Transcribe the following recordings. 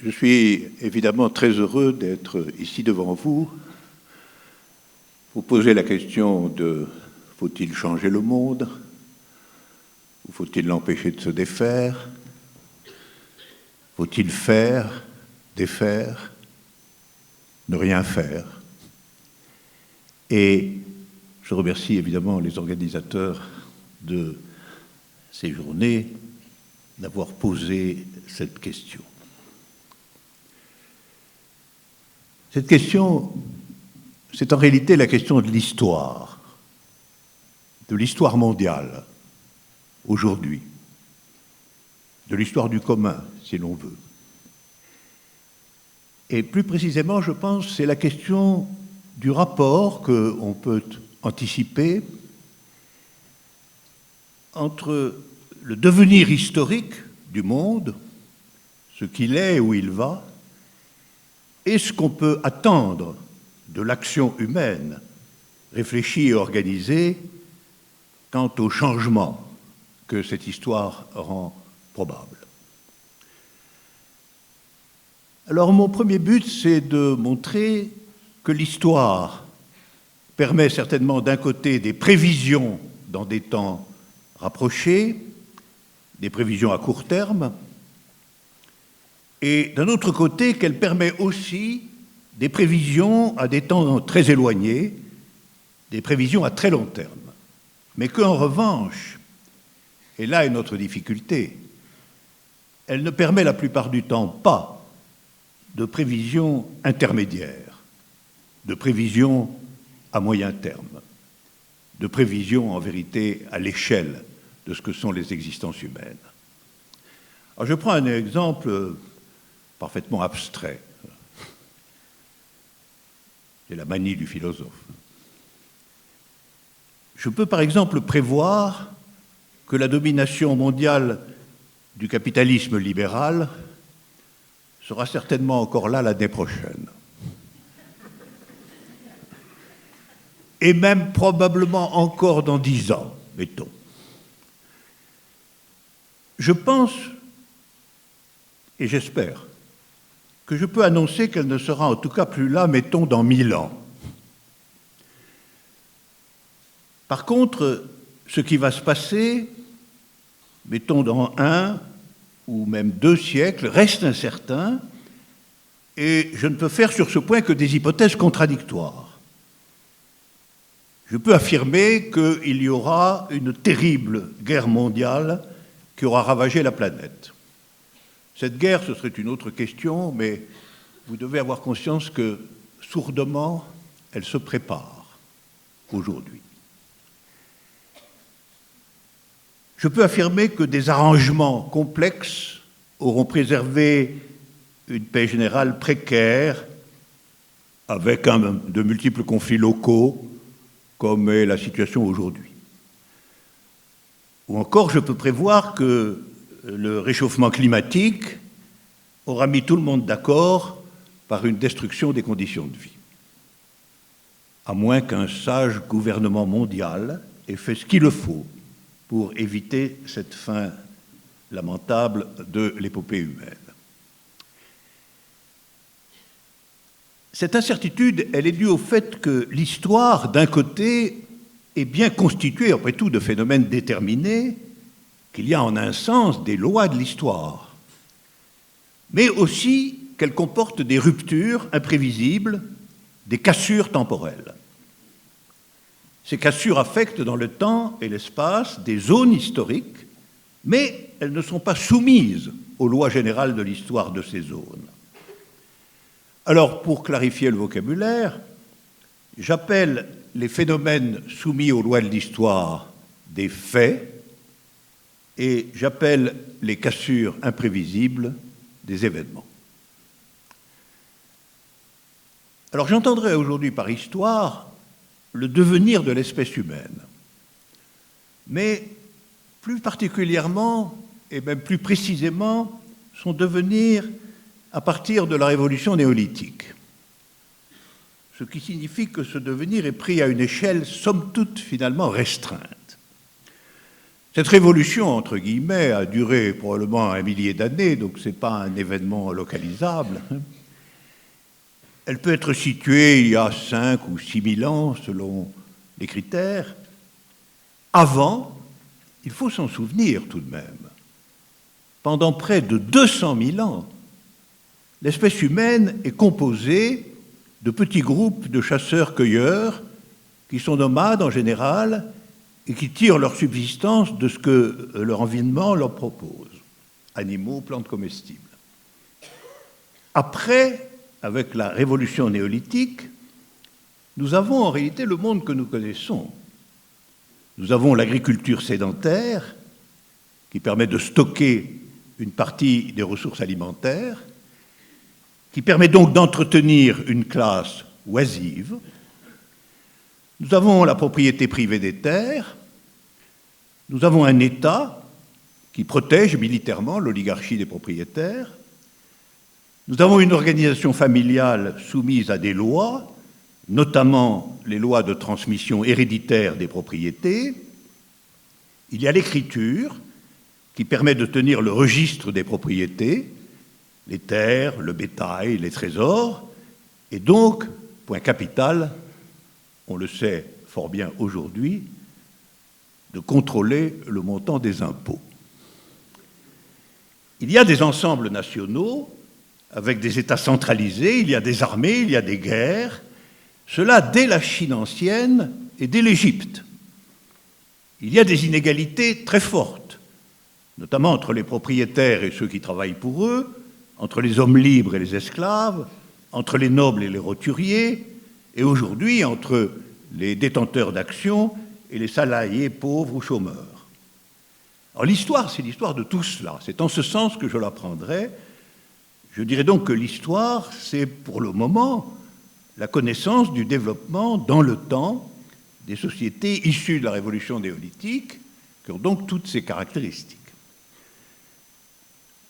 Je suis évidemment très heureux d'être ici devant vous. Vous posez la question de faut-il changer le monde ou faut-il l'empêcher de se défaire? Faut-il faire, défaire, ne rien faire? Et je remercie évidemment les organisateurs de ces journées d'avoir posé cette question. Cette question, c'est en réalité la question de l'histoire mondiale, aujourd'hui, de l'histoire du commun, si l'on veut. Et plus précisément, je pense, c'est la question du rapport qu'on peut anticiper entre le devenir historique du monde, ce qu'il est, où il va, et ce qu'on peut attendre de l'action humaine, réfléchie et organisée, quant au changement que cette histoire rend probable. Alors, mon premier but, c'est de montrer que l'histoire permet certainement d'un côté des prévisions dans des temps rapprochés, des prévisions à court terme, et d'un autre côté qu'elle permet aussi des prévisions à des temps très éloignés, des prévisions à très long terme. Mais qu'en revanche, et là est notre difficulté, elle ne permet la plupart du temps pas de prévisions intermédiaires, de prévisions à moyen terme, de prévisions en vérité à l'échelle de ce que sont les existences humaines. Alors je prends un exemple parfaitement abstrait. C'est la manie du philosophe. Je peux par exemple prévoir que la domination mondiale du capitalisme libéral sera certainement encore là l'année prochaine. Et même probablement encore dans 10 ans, mettons. Je pense, et j'espère, que je peux annoncer qu'elle ne sera en tout cas plus là, mettons, dans 1000 ans. Par contre, ce qui va se passer, mettons, dans 1 ou même 2 siècles, reste incertain, et je ne peux faire sur ce point que des hypothèses contradictoires. Je peux affirmer qu'il y aura une terrible guerre mondiale qui aura ravagé la planète. Cette guerre, ce serait une autre question, mais vous devez avoir conscience que, sourdement, elle se prépare aujourd'hui. Je peux affirmer que des arrangements complexes auront préservé une paix générale précaire, avec de multiples conflits locaux, comme est la situation aujourd'hui. Ou encore, je peux prévoir que le réchauffement climatique aura mis tout le monde d'accord par une destruction des conditions de vie. À moins qu'un sage gouvernement mondial ait fait ce qu'il faut pour éviter cette fin lamentable de l'épopée humaine. Cette incertitude, elle est due au fait que l'histoire, d'un côté, est bien constituée, après tout, de phénomènes déterminés, qu'il y a en un sens des lois de l'histoire, mais aussi qu'elle comporte des ruptures imprévisibles, des cassures temporelles. Ces cassures affectent dans le temps et l'espace des zones historiques, mais elles ne sont pas soumises aux lois générales de l'histoire de ces zones. Alors, pour clarifier le vocabulaire, j'appelle les phénomènes soumis aux lois de l'histoire des faits, et j'appelle les cassures imprévisibles des événements. Alors j'entendrai aujourd'hui par histoire le devenir de l'espèce humaine, mais plus particulièrement et même plus précisément son devenir à partir de la révolution néolithique. Ce qui signifie que ce devenir est pris à une échelle somme toute finalement restreinte. Cette révolution, entre guillemets, a duré probablement un millier d'années, donc ce n'est pas un événement localisable. Elle peut être située il y a 5 ou 6 000 ans, selon les critères. Avant, il faut s'en souvenir tout de même, pendant près de 200 000 ans, l'espèce humaine est composée de petits groupes de chasseurs-cueilleurs qui sont nomades en général et qui tirent leur subsistance de ce que leur environnement leur propose, animaux, plantes comestibles. Après, avec la révolution néolithique, nous avons en réalité le monde que nous connaissons. Nous avons l'agriculture sédentaire, qui permet de stocker une partie des ressources alimentaires, qui permet donc d'entretenir une classe oisive. Nous avons la propriété privée des terres, nous avons un État qui protège militairement l'oligarchie des propriétaires, nous avons une organisation familiale soumise à des lois, notamment les lois de transmission héréditaire des propriétés. Il y a l'écriture, qui permet de tenir le registre des propriétés, les terres, le bétail, les trésors, et donc, point capital, on le sait fort bien aujourd'hui, de contrôler le montant des impôts. Il y a des ensembles nationaux, avec des États centralisés, il y a des armées, il y a des guerres, cela dès la Chine ancienne et dès l'Égypte. Il y a des inégalités très fortes, notamment entre les propriétaires et ceux qui travaillent pour eux, entre les hommes libres et les esclaves, entre les nobles et les roturiers, et aujourd'hui entre les détenteurs d'actions et les salariés pauvres ou chômeurs. Alors l'histoire, c'est l'histoire de tout cela. C'est en ce sens que je l'apprendrai. Je dirais donc que l'histoire, c'est pour le moment la connaissance du développement dans le temps des sociétés issues de la révolution néolithique, qui ont donc toutes ces caractéristiques.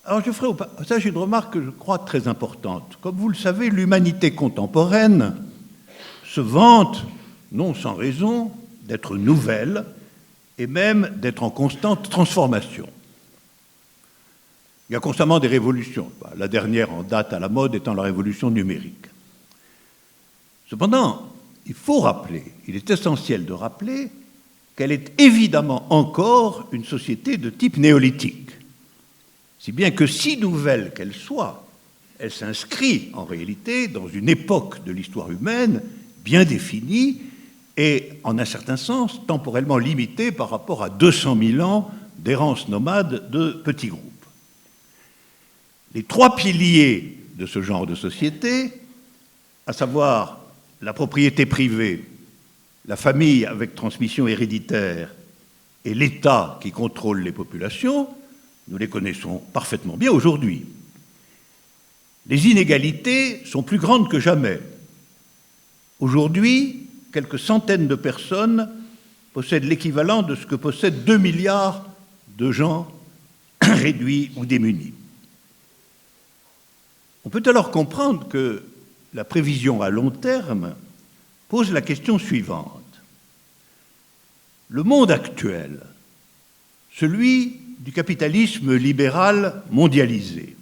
Alors je ferai au passage une remarque que je crois très importante. Comme vous le savez, l'humanité contemporaine se vante, non sans raison, d'être nouvelle et même d'être en constante transformation. Il y a constamment des révolutions, la dernière en date à la mode étant la révolution numérique. Cependant, il faut rappeler, il est essentiel de rappeler qu'elle est évidemment encore une société de type néolithique. Si bien que, si nouvelle qu'elle soit, elle s'inscrit en réalité dans une époque de l'histoire humaine bien définie et, en un certain sens, temporellement limitée par rapport à 200 000 ans d'errance nomade de petits groupes. Les 3 piliers de ce genre de société, à savoir la propriété privée, la famille avec transmission héréditaire et l'État qui contrôle les populations, nous les connaissons parfaitement bien aujourd'hui. Les inégalités sont plus grandes que jamais. Aujourd'hui, quelques centaines de personnes possèdent l'équivalent de ce que possèdent 2 milliards de gens réduits ou démunis. On peut alors comprendre que la prévision à long terme pose la question suivante. Le monde actuel, celui du capitalisme libéral mondialisé,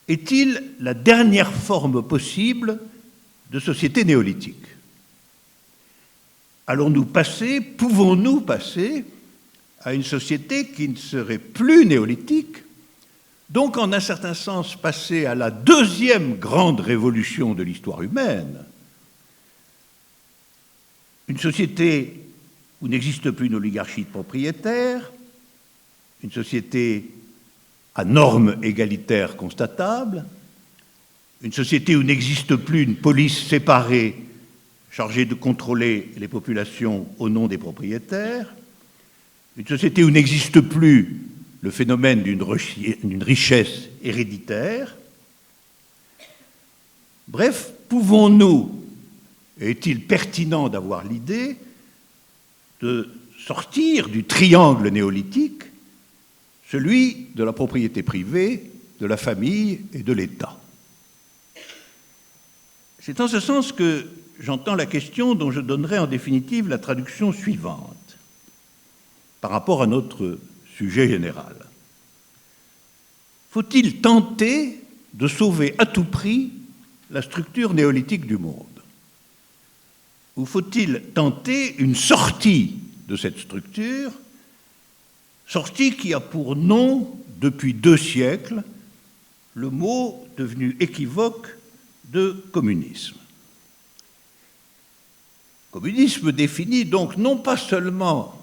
est-il la dernière forme possible de société néolithique? Allons-nous passer, pouvons-nous passer à une société qui ne serait plus néolithique, donc en un certain sens passer à la deuxième grande révolution de l'histoire humaine, une société où n'existe plus une oligarchie de propriétaires, une société à normes égalitaires constatables, une société où n'existe plus une police séparée chargée de contrôler les populations au nom des propriétaires, une société où n'existe plus le phénomène d'une richesse héréditaire. Bref, pouvons-nous, est-il pertinent d'avoir l'idée de sortir du triangle néolithique, celui de la propriété privée, de la famille et de l'État? C'est en ce sens que j'entends la question dont je donnerai en définitive la traduction suivante. par rapport à notre sujet général. Faut-il tenter de sauver à tout prix la structure néolithique du monde? Ou faut-il tenter une sortie de cette structure, sortie qui a pour nom, depuis 2 siècles, le mot devenu équivoque de communisme? Communisme défini donc non pas seulement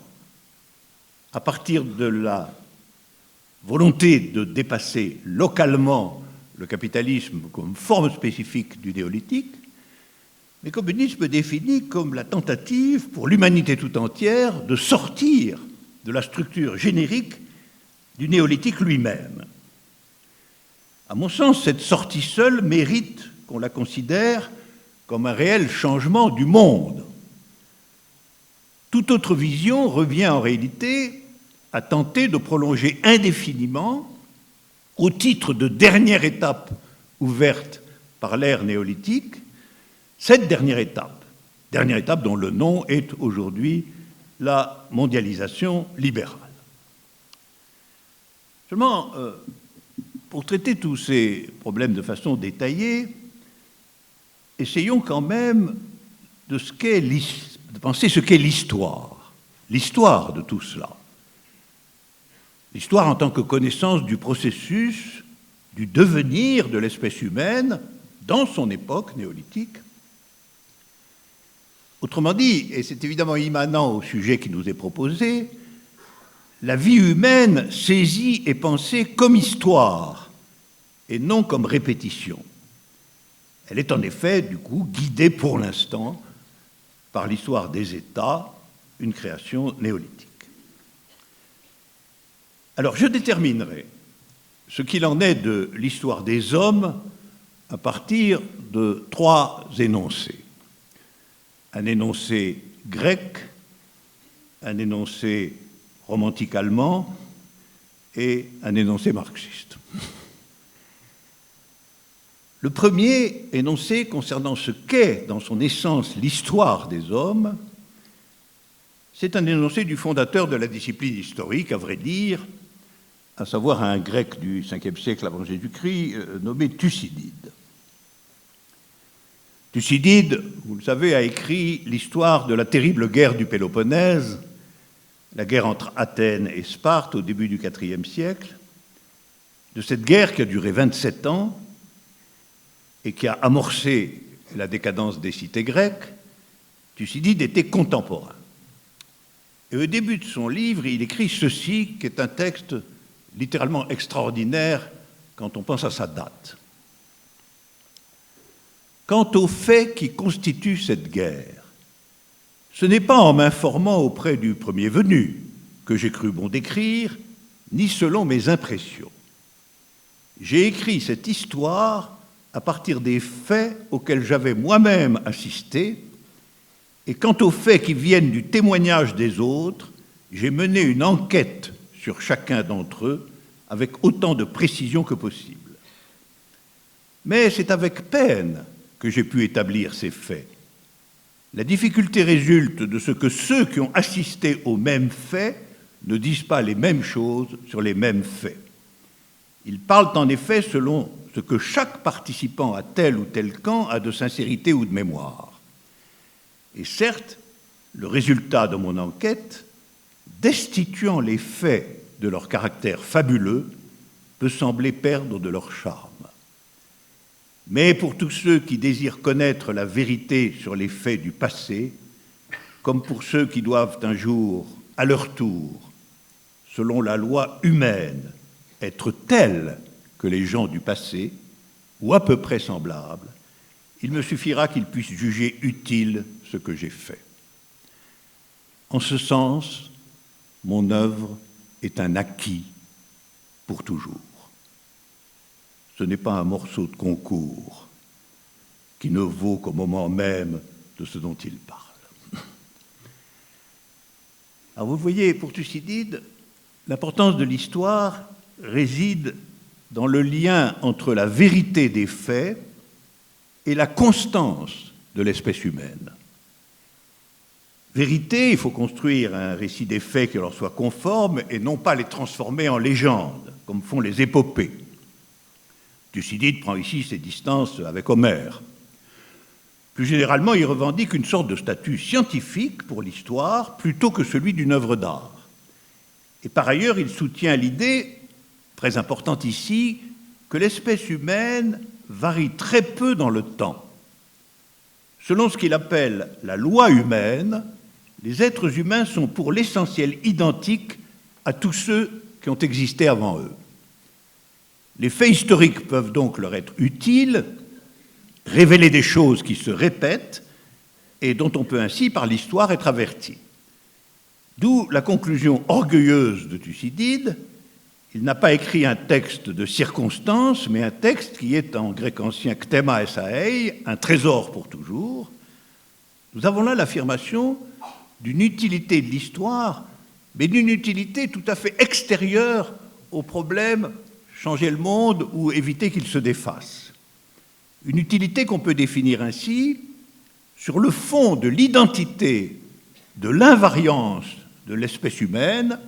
à partir de la volonté de dépasser localement le capitalisme comme forme spécifique du néolithique, mais communisme défini comme la tentative pour l'humanité tout entière de sortir de la structure générique du néolithique lui-même. À mon sens, cette sortie seule mérite qu'on la considère comme un réel changement du monde. Toute autre vision revient en réalité à tenter de prolonger indéfiniment, au titre de dernière étape ouverte par l'ère néolithique, cette dernière étape dont le nom est aujourd'hui la mondialisation libérale. Seulement, pour traiter tous ces problèmes de façon détaillée, essayons quand même de penser ce qu'est l'histoire de tout cela. L'histoire en tant que connaissance du processus, du devenir de l'espèce humaine dans son époque néolithique. Autrement dit, et c'est évidemment immanent au sujet qui nous est proposé, la vie humaine saisie et pensée comme histoire et non comme répétition. Elle est en effet, du coup, guidée pour l'instant par l'histoire des États, une création néolithique. Alors, je déterminerai ce qu'il en est de l'histoire des hommes à partir de 3 énoncés. Un énoncé grec, un énoncé romantique allemand et un énoncé marxiste. Le premier énoncé concernant ce qu'est, dans son essence, l'histoire des hommes, c'est un énoncé du fondateur de la discipline historique, à vrai dire, à savoir un grec du 5e siècle avant Jésus-Christ, nommé Thucydide. Thucydide, vous le savez, a écrit l'histoire de la terrible guerre du Péloponnèse, la guerre entre Athènes et Sparte au début du IVe siècle, de cette guerre qui a duré 27 ans et qui a amorcé la décadence des cités grecques. Thucydide était contemporain. Et au début de son livre, il écrit ceci, qui est un texte littéralement extraordinaire quand on pense à sa date. Quant aux faits qui constituent cette guerre, ce n'est pas en m'informant auprès du premier venu que j'ai cru bon d'écrire, ni selon mes impressions. J'ai écrit cette histoire à partir des faits auxquels j'avais moi-même assisté, et quant aux faits qui viennent du témoignage des autres, j'ai mené une enquête sur chacun d'entre eux avec autant de précision que possible. Mais c'est avec peine que j'ai pu établir ces faits. La difficulté résulte de ce que ceux qui ont assisté aux mêmes faits ne disent pas les mêmes choses sur les mêmes faits. Ils parlent en effet selon ce que chaque participant à tel ou tel camp a de sincérité ou de mémoire. Et certes, le résultat de mon enquête, destituant les faits de leur caractère fabuleux, peut sembler perdre de leur charme. Mais pour tous ceux qui désirent connaître la vérité sur les faits du passé, comme pour ceux qui doivent un jour, à leur tour, selon la loi humaine, être tels que les gens du passé, ou à peu près semblables, il me suffira qu'ils puissent juger utile ce que j'ai fait. En ce sens, mon œuvre est un acquis pour toujours. Ce n'est pas un morceau de concours qui ne vaut qu'au moment même de ce dont il parle. Alors vous voyez, pour Thucydide, l'importance de l'histoire réside dans le lien entre la vérité des faits et la constance de l'espèce humaine. vérité, il faut construire un récit des faits qui leur soit conforme et non pas les transformer en légende, comme font les épopées. Thucydide prend ici ses distances avec Homère. Plus généralement, il revendique une sorte de statut scientifique pour l'histoire plutôt que celui d'une œuvre d'art. Et par ailleurs, il soutient l'idée, très importante ici, que l'espèce humaine varie très peu dans le temps. Selon ce qu'il appelle la loi humaine, les êtres humains sont pour l'essentiel identiques à tous ceux qui ont existé avant eux. Les faits historiques peuvent donc leur être utiles, révéler des choses qui se répètent et dont on peut ainsi, par l'histoire, être averti. D'où la conclusion orgueilleuse de Thucydide: il n'a pas écrit un texte de circonstance, mais un texte qui est en grec ancien ktema esaei, un trésor pour toujours. Nous avons là l'affirmation d'une utilité de l'histoire, mais d'une utilité tout à fait extérieure au problème changer le monde ou éviter qu'il se défasse. Une utilité qu'on peut définir ainsi: sur le fond de l'identité, de l'invariance de l'espèce humaine,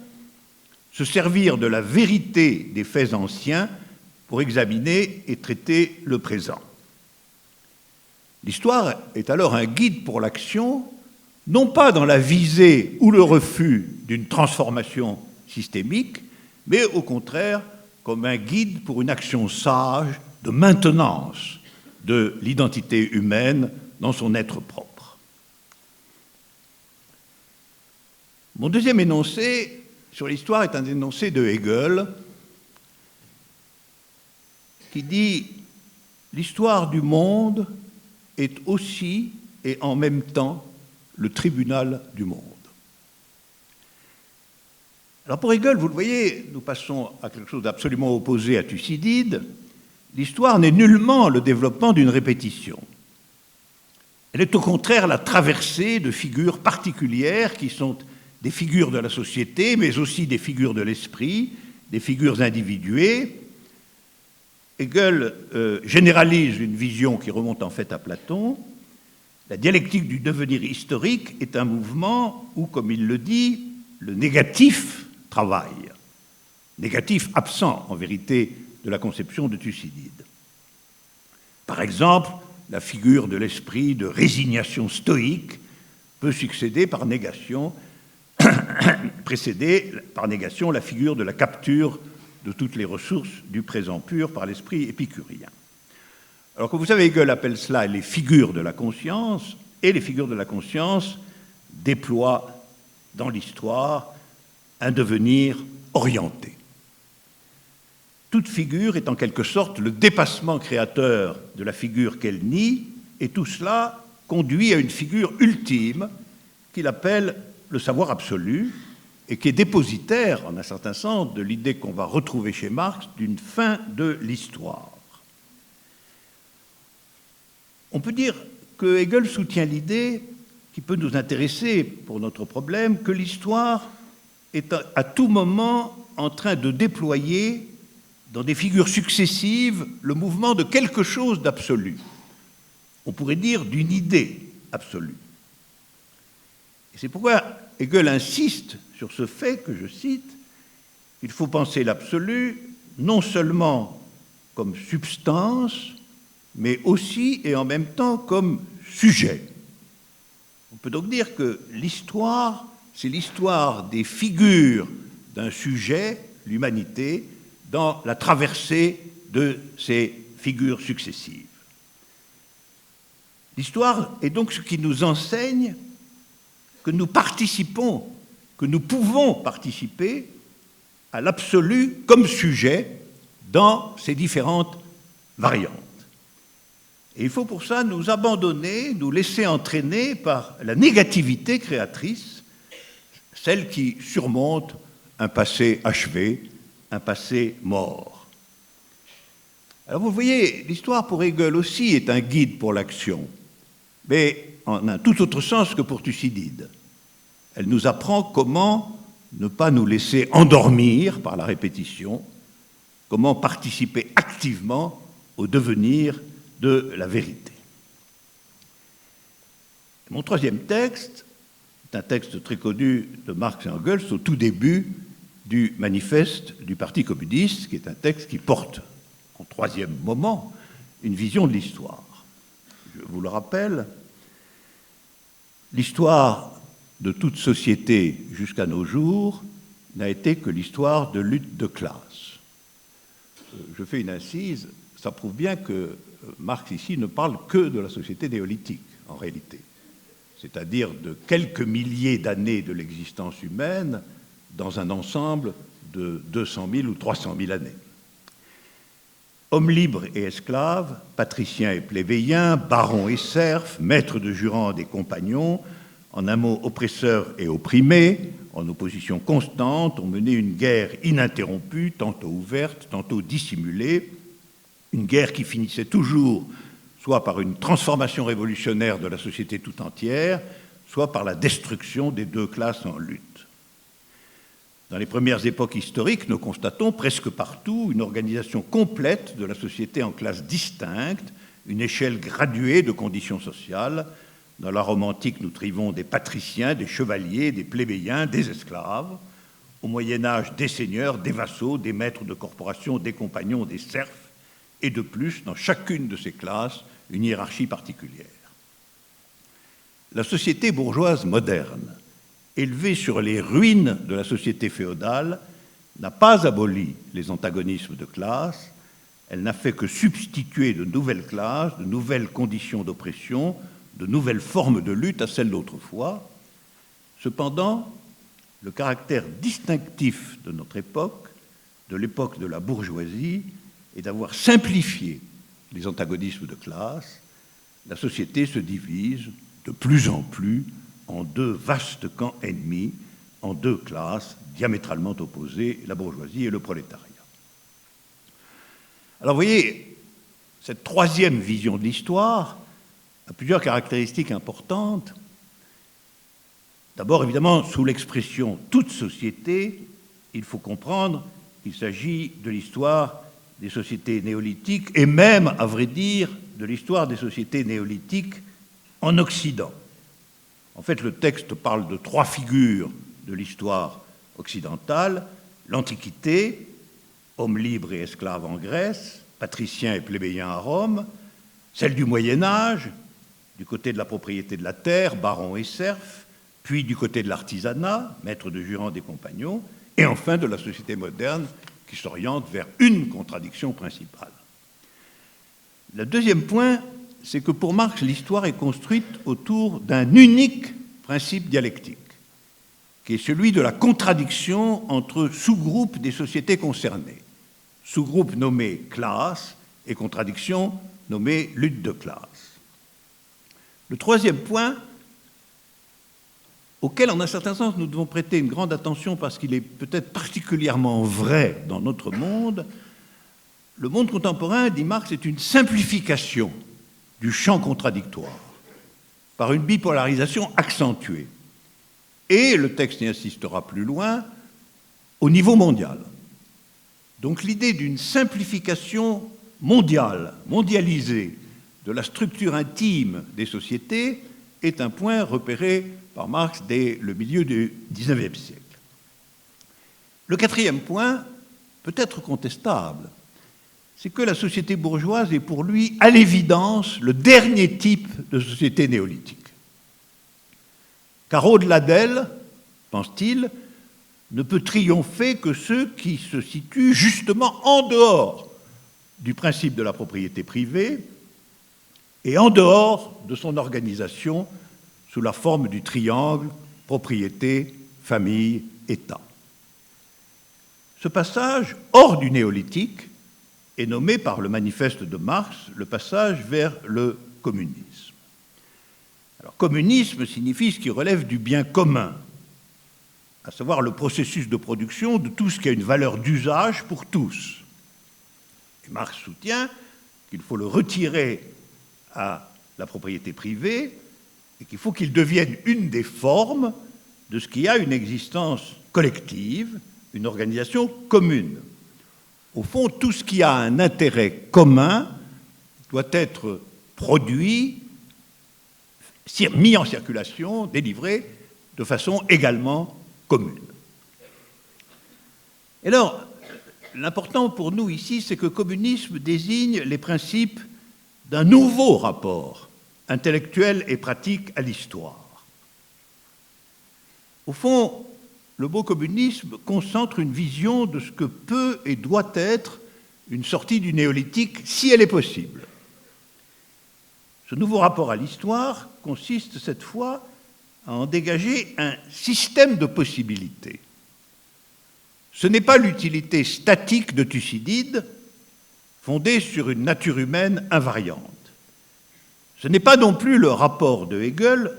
se servir de la vérité des faits anciens pour examiner et traiter le présent. L'histoire est alors un guide pour l'action, non pas dans la visée ou le refus d'une transformation systémique, mais au contraire comme un guide pour une action sage de maintenance de l'identité humaine dans son être propre. Mon deuxième énoncé sur l'histoire est un énoncé de Hegel qui dit « L'histoire du monde est aussi et en même temps le tribunal du monde ». Alors pour Hegel, vous le voyez, nous passons à quelque chose d'absolument opposé à Thucydide. L'histoire n'est nullement le développement d'une répétition. Elle est au contraire la traversée de figures particulières qui sont des figures de la société, mais aussi des figures de l'esprit, des figures individuées. Hegel généralise une vision qui remonte en fait à Platon. La dialectique du devenir historique est un mouvement où, comme il le dit, le négatif travaille. Négatif absent, en vérité, de la conception de Thucydide. Par exemple, la figure de l'esprit de résignation stoïque peut succéder par négation, précéder par négation la figure de la capture de toutes les ressources du présent pur par l'esprit épicurien. Alors, comme vous savez, Hegel appelle cela les figures de la conscience, et les figures de la conscience déploient dans l'histoire un devenir orienté. Toute figure est en quelque sorte le dépassement créateur de la figure qu'elle nie, et tout cela conduit à une figure ultime qu'il appelle le savoir absolu, et qui est dépositaire, en un certain sens, de l'idée qu'on va retrouver chez Marx d'une fin de l'histoire. On peut dire que Hegel soutient l'idée, qui peut nous intéresser pour notre problème, que l'histoire est à tout moment en train de déployer dans des figures successives le mouvement de quelque chose d'absolu. On pourrait dire d'une idée absolue. Et c'est pourquoi Hegel insiste sur ce fait que je cite: il faut penser l'absolu non seulement comme substance, mais aussi et en même temps comme sujet. On peut donc dire que l'histoire, c'est l'histoire des figures d'un sujet, l'humanité, dans la traversée de ces figures successives. L'histoire est donc ce qui nous enseigne que nous participons, que nous pouvons participer à l'absolu comme sujet dans ces différentes variantes. Et il faut pour ça nous abandonner, nous laisser entraîner par la négativité créatrice, celle qui surmonte un passé achevé, un passé mort. Alors vous voyez, l'histoire pour Hegel aussi est un guide pour l'action, mais en un tout autre sens que pour Thucydide. Elle nous apprend comment ne pas nous laisser endormir par la répétition, comment participer activement au devenir de la vérité. Mon troisième texte C'est un texte très connu de Marx et Engels au tout début du manifeste du Parti communiste, qui est un texte qui porte, en troisième moment, une vision de l'histoire. Je vous le rappelle, l'histoire de toute société jusqu'à nos jours n'a été que l'histoire de lutte de classe. Je fais une incise, ça prouve bien que Marx ici ne parle que de la société néolithique, en réalité, c'est-à-dire de quelques milliers d'années de l'existence humaine dans un ensemble de 200 000 ou 300 000 années. Hommes libres et esclaves, patriciens et plébéiens, barons et serfs, maîtres de jurants et compagnons, en un mot oppresseurs et opprimés, en opposition constante, ont mené une guerre ininterrompue, tantôt ouverte, tantôt dissimulée, une guerre qui finissait toujours soit par une transformation révolutionnaire de la société tout entière, soit par la destruction des deux classes en lutte. Dans les premières époques historiques, nous constatons presque partout une organisation complète de la société en classes distinctes, une échelle graduée de conditions sociales. Dans la Rome antique, nous trouvons des patriciens, des chevaliers, des plébéiens, des esclaves. Au Moyen-Âge, des seigneurs, des vassaux, des maîtres de corporation, des compagnons, des serfs, et de plus, dans chacune de ces classes, une hiérarchie particulière. La société bourgeoise moderne, élevée sur les ruines de la société féodale, n'a pas aboli les antagonismes de classe, elle n'a fait que substituer de nouvelles classes, de nouvelles conditions d'oppression, de nouvelles formes de lutte à celles d'autrefois. Cependant, le caractère distinctif de notre époque, de l'époque de la bourgeoisie, est d'avoir simplifié les antagonismes de classe. La société se divise de plus en plus en deux vastes camps ennemis, en deux classes diamétralement opposées, la bourgeoisie et le prolétariat. Alors vous voyez, cette troisième vision de l'histoire a plusieurs caractéristiques importantes. D'abord, évidemment, sous l'expression « toute société », il faut comprendre qu'il s'agit de l'histoire des sociétés néolithiques et même, à vrai dire, de l'histoire des sociétés néolithiques en Occident. En fait, le texte parle de trois figures de l'histoire occidentale: l'Antiquité, hommes libres et esclaves en Grèce, patriciens et plébéiens à Rome, celle du Moyen-Âge, du côté de la propriété de la terre, barons et serfs, puis du côté de l'artisanat, maîtres de jurants des compagnons, et enfin de la société moderne qui s'oriente vers une contradiction principale. Le deuxième point, c'est que pour Marx, l'histoire est construite autour d'un unique principe dialectique, qui est celui de la contradiction entre sous-groupes des sociétés concernées. Sous-groupe nommé classe et contradiction nommée lutte de classe. Le troisième point, auquel, en un certain sens, nous devons prêter une grande attention parce qu'il est peut-être particulièrement vrai dans notre monde, le monde contemporain, dit Marx, est une simplification du champ contradictoire par une bipolarisation accentuée. Et, le texte y insistera plus loin, au niveau mondial. Donc l'idée d'une simplification mondiale, mondialisée, de la structure intime des sociétés est un point repéré par Marx dès le milieu du XIXe siècle. Le quatrième point, peut-être contestable, c'est que la société bourgeoise est pour lui, à l'évidence, le dernier type de société néolithique. Car au-delà d'elle, pense-t-il, ne peut triompher que ceux qui se situent justement en dehors du principe de la propriété privée et en dehors de son organisation sous la forme du triangle propriété, famille, État. Ce passage hors du néolithique est nommé par le manifeste de Marx le passage vers le communisme. Alors, communisme signifie ce qui relève du bien commun, à savoir le processus de production de tout ce qui a une valeur d'usage pour tous. Et Marx soutient qu'il faut le retirer à la propriété privée et qu'il faut qu'il devienne une des formes de ce qui a une existence collective, une organisation commune. Au fond, tout ce qui a un intérêt commun doit être produit, mis en circulation, délivré de façon également commune. Et alors, l'important pour nous ici, c'est que communisme désigne les principes d'un nouveau rapport intellectuel et pratique à l'histoire. Au fond, le mot communisme concentre une vision de ce que peut et doit être une sortie du néolithique, si elle est possible. Ce nouveau rapport à l'histoire consiste cette fois à en dégager un système de possibilités. Ce n'est pas l'utilité statique de Thucydide, fondée sur une nature humaine invariante. Ce n'est pas non plus le rapport de Hegel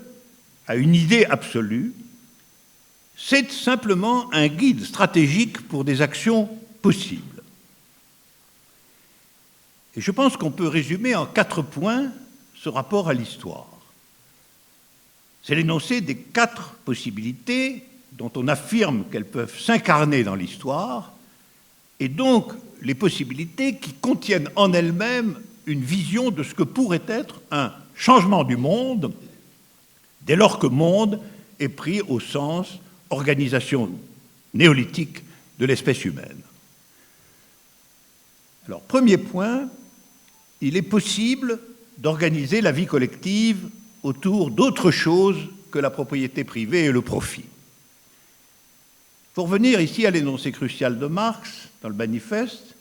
à une idée absolue, c'est simplement un guide stratégique pour des actions possibles. Et je pense qu'on peut résumer en 4 points ce rapport à l'histoire. C'est l'énoncé des 4 possibilités dont on affirme qu'elles peuvent s'incarner dans l'histoire, et donc les possibilités qui contiennent en elles-mêmes une vision de ce que pourrait être un changement du monde, dès lors que monde est pris au sens organisation néolithique de l'espèce humaine. Alors, premier point, il est possible d'organiser la vie collective autour d'autre chose que la propriété privée et le profit. Pour revenir ici à l'énoncé crucial de Marx, dans le Manifeste,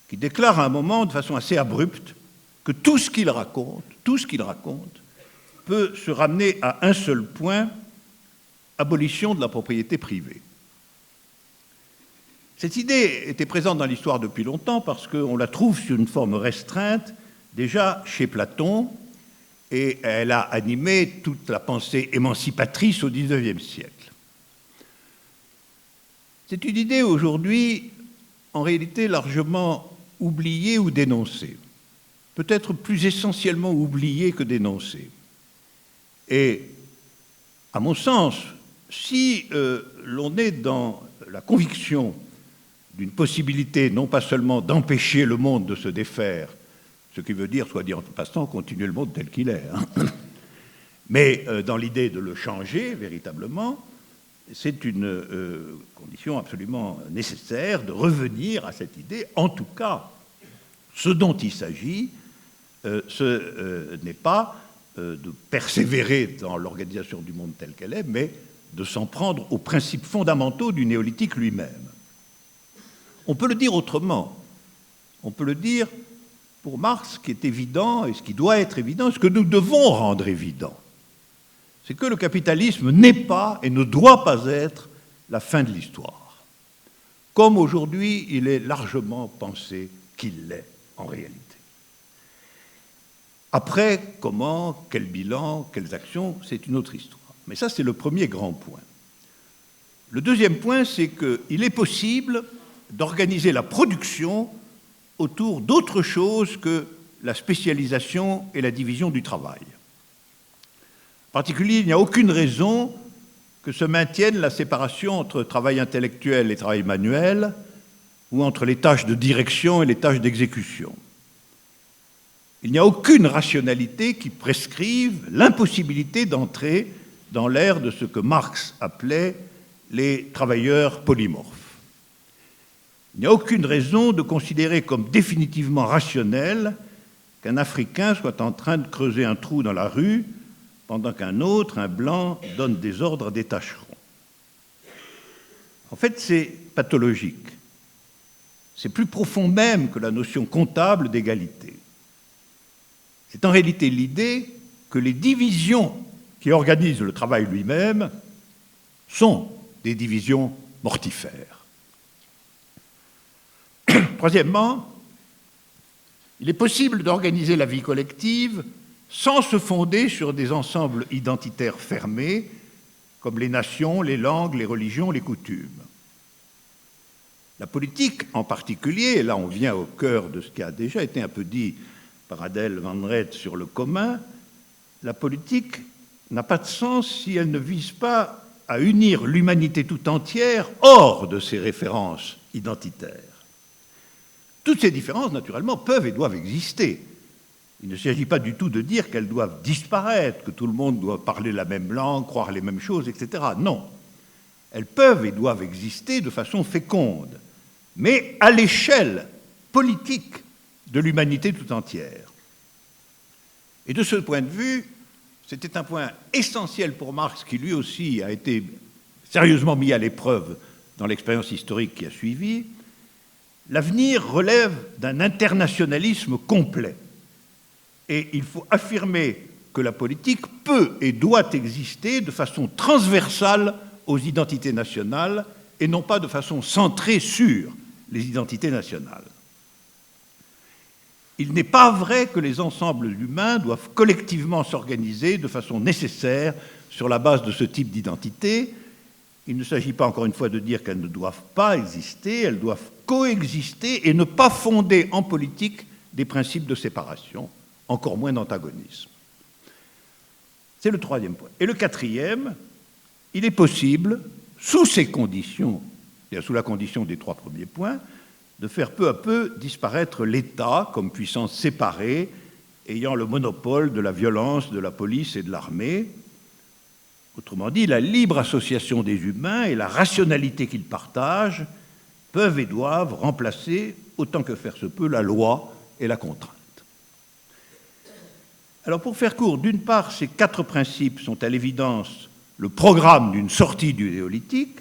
qui déclare à un moment, de façon assez abrupte, que tout ce qu'il raconte, peut se ramener à un seul point, abolition de la propriété privée. Cette idée était présente dans l'histoire depuis longtemps parce qu'on la trouve sous une forme restreinte, déjà chez Platon, et elle a animé toute la pensée émancipatrice au XIXe siècle. C'est une idée aujourd'hui, en réalité, largement oubliée ou dénoncée, peut-être plus essentiellement oubliée que dénoncée. Et, à mon sens, si l'on est dans la conviction d'une possibilité non pas seulement d'empêcher le monde de se défaire, ce qui veut dire, soit dit en passant, continuer le monde tel qu'il est, mais dans l'idée de le changer véritablement, c'est une condition absolument nécessaire de revenir à cette idée. En tout cas, ce dont il s'agit, ce n'est pas de persévérer dans l'organisation du monde telle qu'elle est, mais de s'en prendre aux principes fondamentaux du néolithique lui-même. On peut le dire autrement. On peut le dire pour Marx, ce qui est évident et ce qui doit être évident, ce que nous devons rendre évident, c'est que le capitalisme n'est pas et ne doit pas être la fin de l'histoire. Comme aujourd'hui, il est largement pensé qu'il l'est en réalité. Après, comment, quel bilan, quelles actions, c'est une autre histoire. Mais ça, c'est le premier grand point. Le deuxième point, c'est qu'il est possible d'organiser la production autour d'autre chose que la spécialisation et la division du travail. En particulier, il n'y a aucune raison que se maintienne la séparation entre travail intellectuel et travail manuel, ou entre les tâches de direction et les tâches d'exécution. Il n'y a aucune rationalité qui prescrive l'impossibilité d'entrer dans l'ère de ce que Marx appelait les travailleurs polymorphes. Il n'y a aucune raison de considérer comme définitivement rationnel qu'un Africain soit en train de creuser un trou dans la rue pendant qu'un autre, un blanc, donne des ordres à des tâcherons. En fait, c'est pathologique. C'est plus profond même que la notion comptable d'égalité. C'est en réalité l'idée que les divisions qui organisent le travail lui-même sont des divisions mortifères. Troisièmement, il est possible d'organiser la vie collective sans se fonder sur des ensembles identitaires fermés, comme les nations, les langues, les religions, les coutumes. La politique en particulier, et là on vient au cœur de ce qui a déjà été un peu dit par Adèle Van Rett sur le commun, la politique n'a pas de sens si elle ne vise pas à unir l'humanité tout entière hors de ses références identitaires. Toutes ces différences, naturellement, peuvent et doivent exister. Il ne s'agit pas du tout de dire qu'elles doivent disparaître, que tout le monde doit parler la même langue, croire les mêmes choses, etc. Non. Elles peuvent et doivent exister de façon féconde, mais à l'échelle politique de l'humanité tout entière. Et de ce point de vue, c'était un point essentiel pour Marx, qui lui aussi a été sérieusement mis à l'épreuve dans l'expérience historique qui a suivi. L'avenir relève d'un internationalisme complet. Et il faut affirmer que la politique peut et doit exister de façon transversale aux identités nationales et non pas de façon centrée sur les identités nationales. Il n'est pas vrai que les ensembles humains doivent collectivement s'organiser de façon nécessaire sur la base de ce type d'identité. Il ne s'agit pas, encore une fois, de dire qu'elles ne doivent pas exister, elles doivent coexister et ne pas fonder en politique des principes de séparation, encore moins d'antagonisme. C'est le troisième point. Et le quatrième, il est possible, sous ces conditions, c'est-à-dire sous la condition des trois premiers points, de faire peu à peu disparaître l'État comme puissance séparée, ayant le monopole de la violence de la police et de l'armée. Autrement dit, la libre association des humains et la rationalité qu'ils partagent peuvent et doivent remplacer, autant que faire se peut, la loi et la contrainte. Alors, pour faire court, d'une part, ces quatre principes sont à l'évidence le programme d'une sortie du néolithique,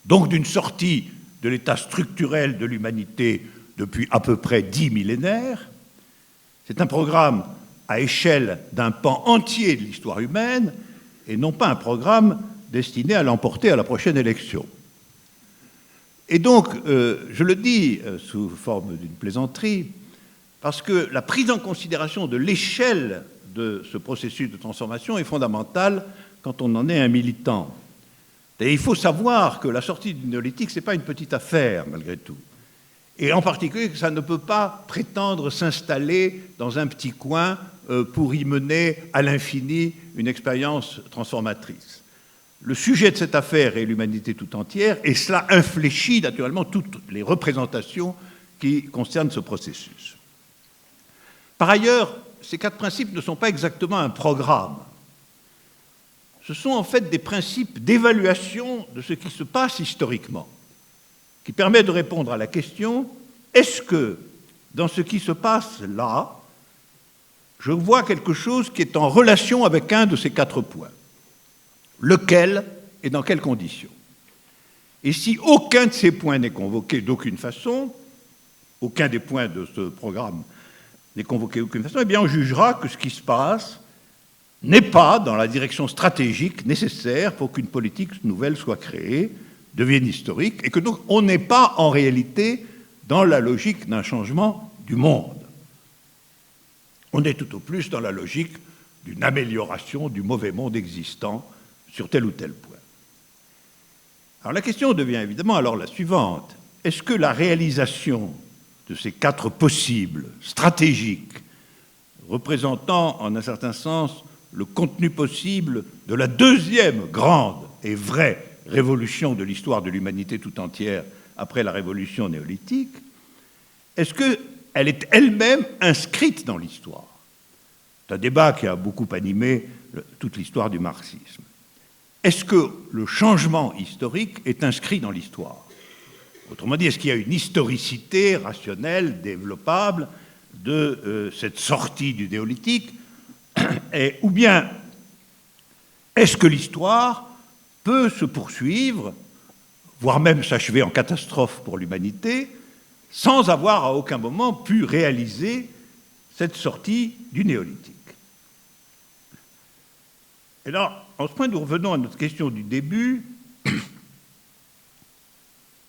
donc d'une sortie de l'état structurel de l'humanité depuis à peu près 10 millénaires. C'est un programme à échelle d'un pan entier de l'histoire humaine et non pas un programme destiné à l'emporter à la prochaine élection. Et donc, je le dis sous forme d'une plaisanterie, parce que la prise en considération de l'échelle de ce processus de transformation est fondamentale quand on en est un militant. Et il faut savoir que la sortie du néolithique, ce n'est pas une petite affaire, malgré tout. Et en particulier, que ça ne peut pas prétendre s'installer dans un petit coin pour y mener à l'infini une expérience transformatrice. Le sujet de cette affaire est l'humanité tout entière, et cela infléchit naturellement toutes les représentations qui concernent ce processus. Par ailleurs, ces quatre principes ne sont pas exactement un programme. Ce sont en fait des principes d'évaluation de ce qui se passe historiquement, qui permet de répondre à la question, est-ce que dans ce qui se passe là, je vois quelque chose qui est en relation avec un de ces quatre points? Lequel et dans quelles conditions? Et si aucun de ces points n'est convoqué d'aucune façon, aucun des points de ce programme n'est convoqué d'aucune façon, eh bien on jugera que ce qui se passe n'est pas dans la direction stratégique nécessaire pour qu'une politique nouvelle soit créée, devienne historique, et que donc on n'est pas en réalité dans la logique d'un changement du monde. On est tout au plus dans la logique d'une amélioration du mauvais monde existant sur tel ou tel point. Alors la question devient évidemment alors la suivante. Est-ce que la réalisation de ces quatre possibles stratégiques, représentant en un certain sens le contenu possible de la deuxième grande et vraie révolution de l'histoire de l'humanité tout entière après la révolution néolithique, est-ce qu'elle est elle-même inscrite dans l'histoire? C'est un débat qui a beaucoup animé toute l'histoire du marxisme. Est-ce que le changement historique est inscrit dans l'histoire? Autrement dit, est-ce qu'il y a une historicité rationnelle, développable de cette sortie du néolithique? Ou bien, est-ce que l'histoire peut se poursuivre, voire même s'achever en catastrophe pour l'humanité, sans avoir à aucun moment pu réaliser cette sortie du néolithique? Et là, en ce point, nous revenons à notre question du début.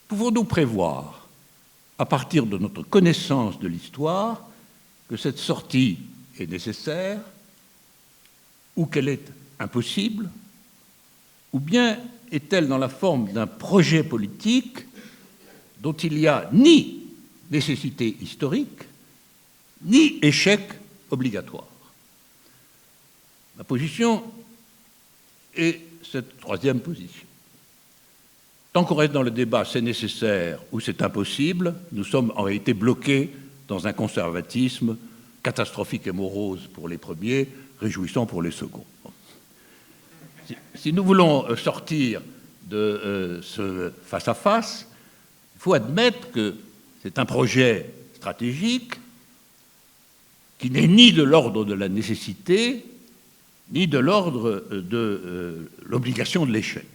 Pouvons-nous prévoir, à partir de notre connaissance de l'histoire, que cette sortie est nécessaire, ou qu'elle est impossible, ou bien est-elle dans la forme d'un projet politique dont il n'y a ni nécessité historique, ni échec obligatoire? Ma position est cette troisième position. Tant qu'on reste dans le débat c'est nécessaire ou c'est impossible, nous sommes en réalité bloqués dans un conservatisme catastrophique et morose pour les premiers, réjouissant pour les seconds. Si nous voulons sortir de ce face-à-face, il faut admettre que c'est un projet stratégique qui n'est ni de l'ordre de la nécessité, ni de l'ordre de l'obligation de l'échec.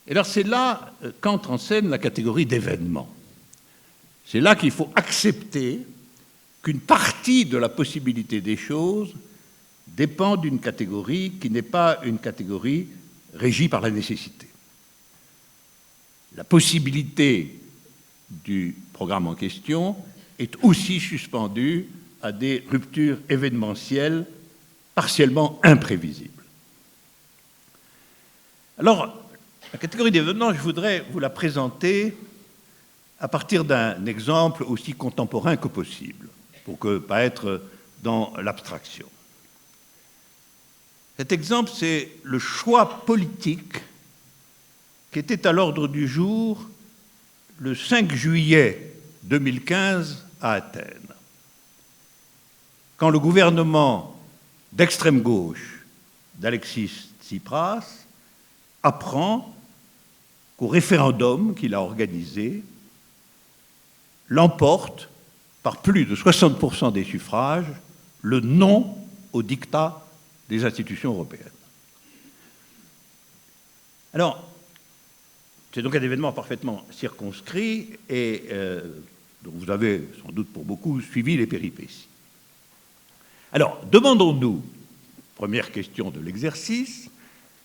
Et alors c'est là qu'entre en scène la catégorie d'événement. C'est là qu'il faut accepter qu'une partie de la possibilité des choses dépend d'une catégorie qui n'est pas une catégorie régie par la nécessité. La possibilité du programme en question est aussi suspendue à des ruptures événementielles partiellement imprévisibles. Alors, la catégorie d'événements, je voudrais vous la présenter à partir d'un exemple aussi contemporain que possible, pour ne pas être dans l'abstraction. Cet exemple, c'est le choix politique qui était à l'ordre du jour le 5 juillet 2015 à Athènes, quand le gouvernement d'extrême gauche d'Alexis Tsipras apprend qu'au référendum qu'il a organisé, l'emporte par plus de 60% des suffrages le non au diktat des institutions européennes. Alors, c'est donc un événement parfaitement circonscrit et dont vous avez sans doute pour beaucoup suivi les péripéties. Alors, demandons-nous, première question de l'exercice,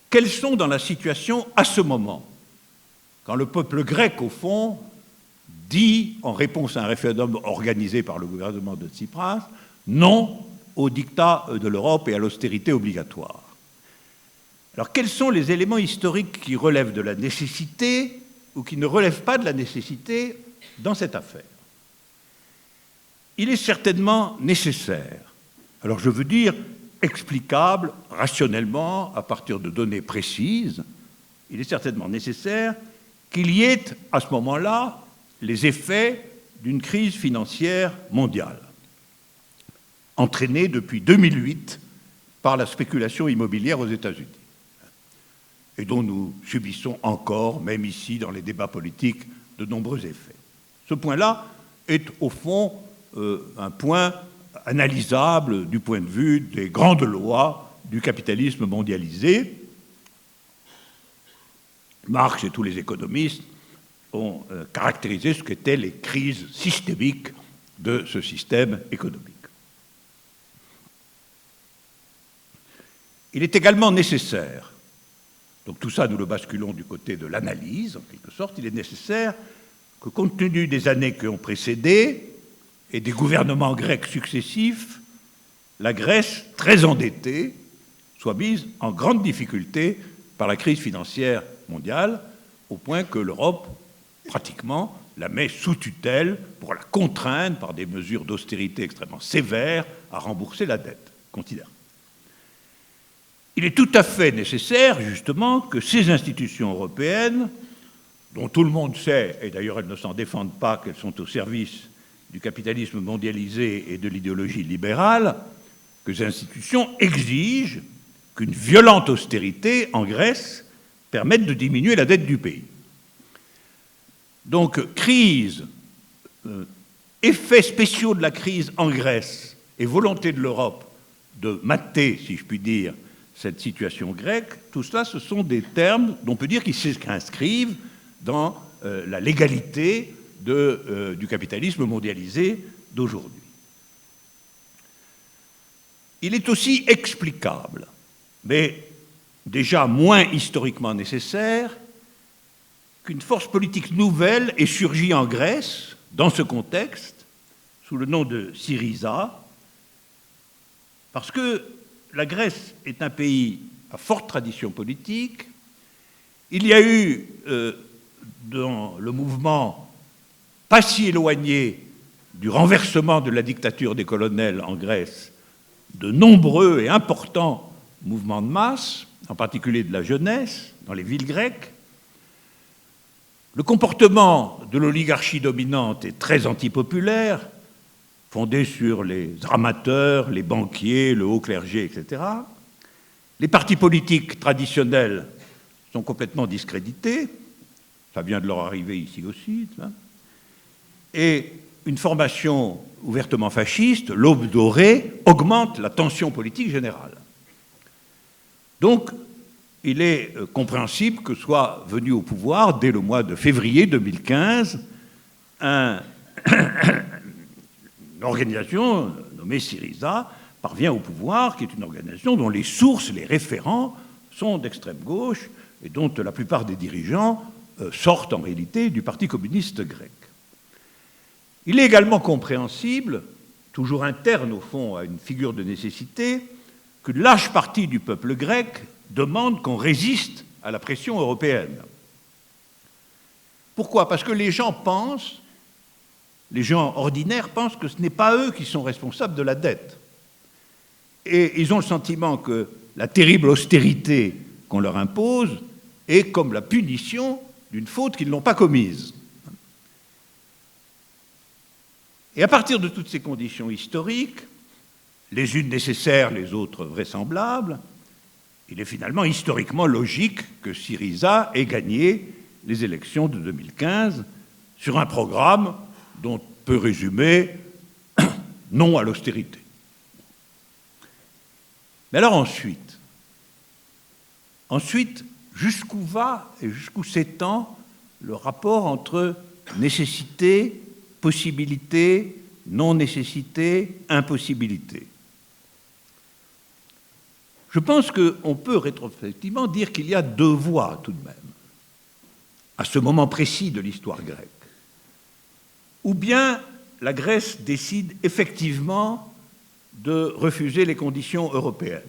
quelles sont dans la situation à ce moment, quand le peuple grec, au fond, dit, en réponse à un référendum organisé par le gouvernement de Tsipras, non au diktat de l'Europe et à l'austérité obligatoire. Alors, quels sont les éléments historiques qui relèvent de la nécessité ou qui ne relèvent pas de la nécessité dans cette affaire? Il est certainement nécessaire, alors je veux dire explicable rationnellement à partir de données précises, il est certainement nécessaire qu'il y ait à ce moment-là les effets d'une crise financière mondiale, entraînée depuis 2008 par la spéculation immobilière aux États-Unis, et dont nous subissons encore, même ici dans les débats politiques, de nombreux effets. Ce point-là est au fond un point analysable du point de vue des grandes lois du capitalisme mondialisé. Marx et tous les économistes ont caractérisé ce qu'étaient les crises systémiques de ce système économique. Il est également nécessaire, donc tout ça nous le basculons du côté de l'analyse en quelque sorte, il est nécessaire que compte tenu des années qui ont précédé et des gouvernements grecs successifs, la Grèce, très endettée, soit mise en grande difficulté par la crise financière mondiale, au point que l'Europe, pratiquement, la met sous tutelle pour la contraindre par des mesures d'austérité extrêmement sévères à rembourser la dette considérable. Il est tout à fait nécessaire, justement, que ces institutions européennes, dont tout le monde sait, et d'ailleurs elles ne s'en défendent pas, qu'elles sont au service du capitalisme mondialisé et de l'idéologie libérale, que ces institutions exigent qu'une violente austérité en Grèce permette de diminuer la dette du pays. Donc, crise, effets spéciaux de la crise en Grèce et volonté de l'Europe de mater, si je puis dire, cette situation grecque, tout cela, ce sont des termes dont on peut dire qu'ils s'inscrivent dans la légalité du capitalisme mondialisé d'aujourd'hui. Il est aussi explicable, mais déjà moins historiquement nécessaire, qu'une force politique nouvelle ait surgi en Grèce, dans ce contexte, sous le nom de Syriza, parce que la Grèce est un pays à forte tradition politique. Il y a eu, dans le mouvement pas si éloigné du renversement de la dictature des colonels en Grèce, de nombreux et importants mouvements de masse, en particulier de la jeunesse, dans les villes grecques. Le comportement de l'oligarchie dominante est très antipopulaire. fondée sur les armateurs, les banquiers, le haut clergé, etc. Les partis politiques traditionnels sont complètement discrédités, ça vient de leur arriver ici aussi, et une formation ouvertement fasciste, l'aube dorée, augmente la tension politique générale. Donc, il est compréhensible que soit venu au pouvoir, dès le mois de février 2015, une organisation nommée Syriza parvient au pouvoir, qui est une organisation dont les sources, les référents, sont d'extrême gauche et dont la plupart des dirigeants sortent en réalité du Parti communiste grec. Il est également compréhensible, toujours interne au fond à une figure de nécessité, qu'une large partie du peuple grec demande qu'on résiste à la pression européenne. Pourquoi? Parce que les gens ordinaires pensent que ce n'est pas eux qui sont responsables de la dette. Et ils ont le sentiment que la terrible austérité qu'on leur impose est comme la punition d'une faute qu'ils n'ont pas commise. Et à partir de toutes ces conditions historiques, les unes nécessaires, les autres vraisemblables, il est finalement historiquement logique que Syriza ait gagné les élections de 2015 sur un programme dont on peut résumer non à l'austérité. Mais alors ensuite, jusqu'où va et jusqu'où s'étend le rapport entre nécessité, possibilité, non-nécessité, impossibilité? Je pense qu'on peut rétrospectivement dire qu'il y a deux voies tout de même, à ce moment précis de l'histoire grecque. Ou bien la Grèce décide effectivement de refuser les conditions européennes.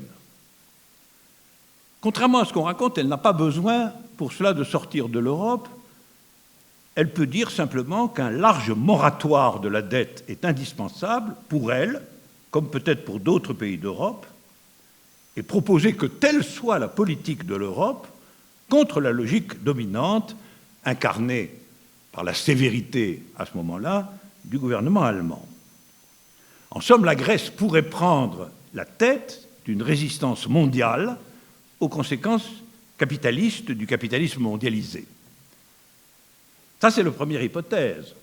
Contrairement à ce qu'on raconte, elle n'a pas besoin pour cela de sortir de l'Europe. Elle peut dire simplement qu'un large moratoire de la dette est indispensable pour elle, comme peut-être pour d'autres pays d'Europe, et proposer que telle soit la politique de l'Europe contre la logique dominante incarnée par la sévérité, à ce moment-là, du gouvernement allemand. En somme, la Grèce pourrait prendre la tête d'une résistance mondiale aux conséquences capitalistes du capitalisme mondialisé. Ça, c'est la première hypothèse.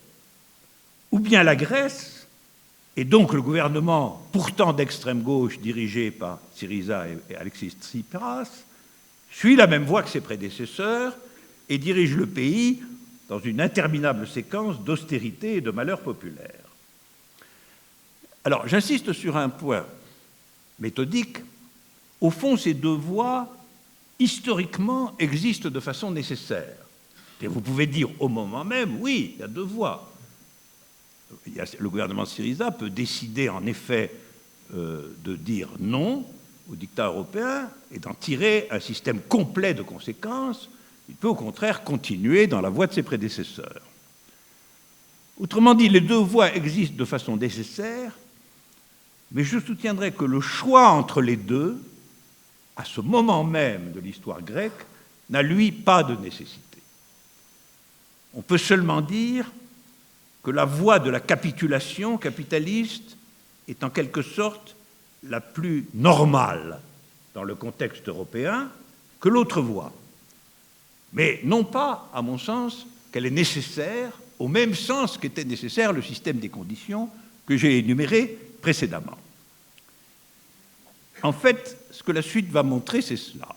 Ou bien la Grèce, et donc le gouvernement pourtant d'extrême gauche dirigé par Syriza et Alexis Tsipras, suit la même voie que ses prédécesseurs et dirige le pays dans une interminable séquence d'austérité et de malheur populaire. Alors, j'insiste sur un point méthodique. Au fond, ces deux voies, historiquement, existent de façon nécessaire. Et vous pouvez dire au moment même, oui, il y a deux voies. Le gouvernement Syriza peut décider, en effet, de dire non au dictat européen et d'en tirer un système complet de conséquences. Il peut, au contraire, continuer dans la voie de ses prédécesseurs. Autrement dit, les deux voies existent de façon nécessaire, mais je soutiendrai que le choix entre les deux, à ce moment même de l'histoire grecque, n'a, lui, pas de nécessité. On peut seulement dire que la voie de la capitulation capitaliste est en quelque sorte la plus normale dans le contexte européen que l'autre voie. Mais non pas, à mon sens, qu'elle est nécessaire, au même sens qu'était nécessaire le système des conditions que j'ai énuméré précédemment. En fait, ce que la suite va montrer, c'est cela.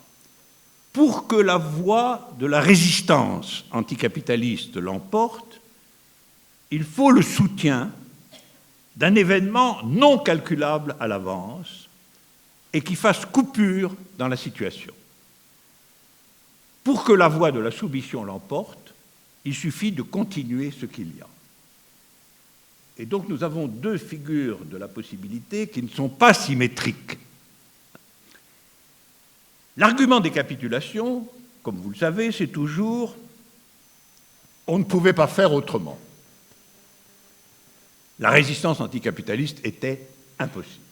Pour que la voie de la résistance anticapitaliste l'emporte, il faut le soutien d'un événement non calculable à l'avance et qui fasse coupure dans la situation. Pour que la voie de la soumission l'emporte, il suffit de continuer ce qu'il y a. Et donc nous avons deux figures de la possibilité qui ne sont pas symétriques. L'argument des capitulations, comme vous le savez, c'est toujours « on ne pouvait pas faire autrement ». La résistance anticapitaliste était impossible.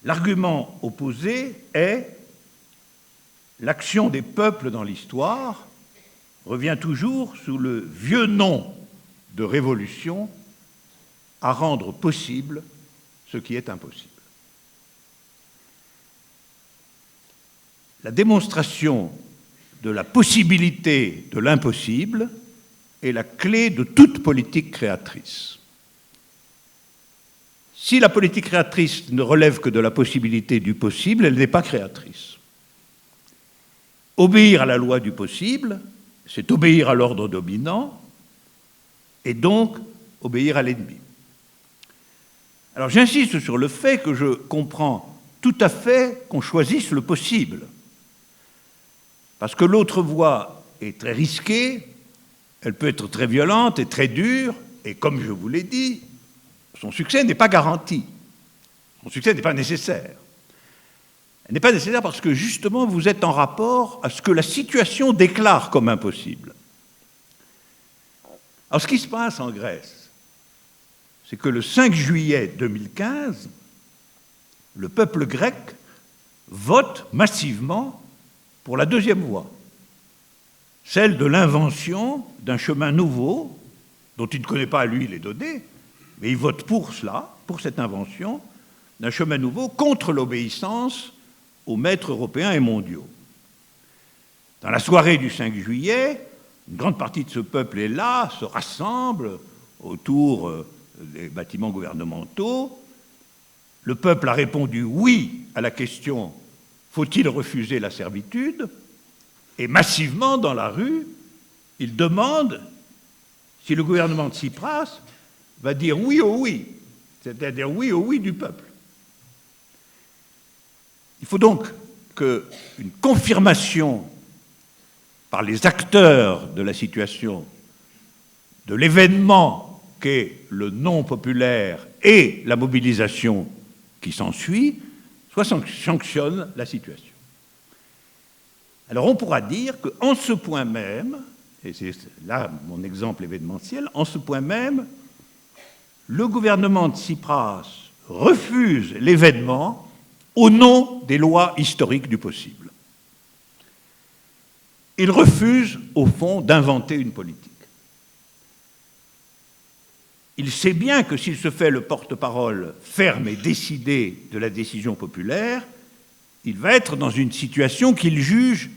L'argument opposé est l'action des peuples dans l'histoire revient toujours sous le vieux nom de révolution à rendre possible ce qui est impossible. La démonstration de la possibilité de l'impossible est la clé de toute politique créatrice. Si la politique créatrice ne relève que de la possibilité du possible, elle n'est pas créatrice. Obéir à la loi du possible, c'est obéir à l'ordre dominant et donc obéir à l'ennemi. Alors j'insiste sur le fait que je comprends tout à fait qu'on choisisse le possible, parce que l'autre voie est très risquée, elle peut être très violente et très dure, et comme je vous l'ai dit, son succès n'est pas garanti. Son succès n'est pas nécessaire. Elle n'est pas nécessaire parce que, justement, vous êtes en rapport à ce que la situation déclare comme impossible. Alors, ce qui se passe en Grèce, c'est que le 5 juillet 2015, le peuple grec vote massivement pour la deuxième voie, celle de l'invention d'un chemin nouveau, dont il ne connaît pas, lui, les données, mais il vote pour cela, pour cette invention d'un chemin nouveau contre l'obéissance aux maîtres européens et mondiaux. Dans la soirée du 5 juillet, une grande partie de ce peuple est là, se rassemble autour des bâtiments gouvernementaux. Le peuple a répondu oui à la question « Faut-il refuser la servitude ?» Et massivement, dans la rue, il demande si le gouvernement de Tsipras va dire oui au oui, c'est-à-dire oui au oui du peuple. Il faut donc qu'une confirmation par les acteurs de la situation, de l'événement qu'est le non populaire et la mobilisation qui s'ensuit, soit sanctionne la situation. Alors on pourra dire qu'en ce point même, et c'est là mon exemple événementiel, en ce point même, le gouvernement de Tsipras refuse l'événement au nom des lois historiques du possible. Il refuse, au fond, d'inventer une politique. Il sait bien que s'il se fait le porte-parole ferme et décidé de la décision populaire, il va être dans une situation qu'il juge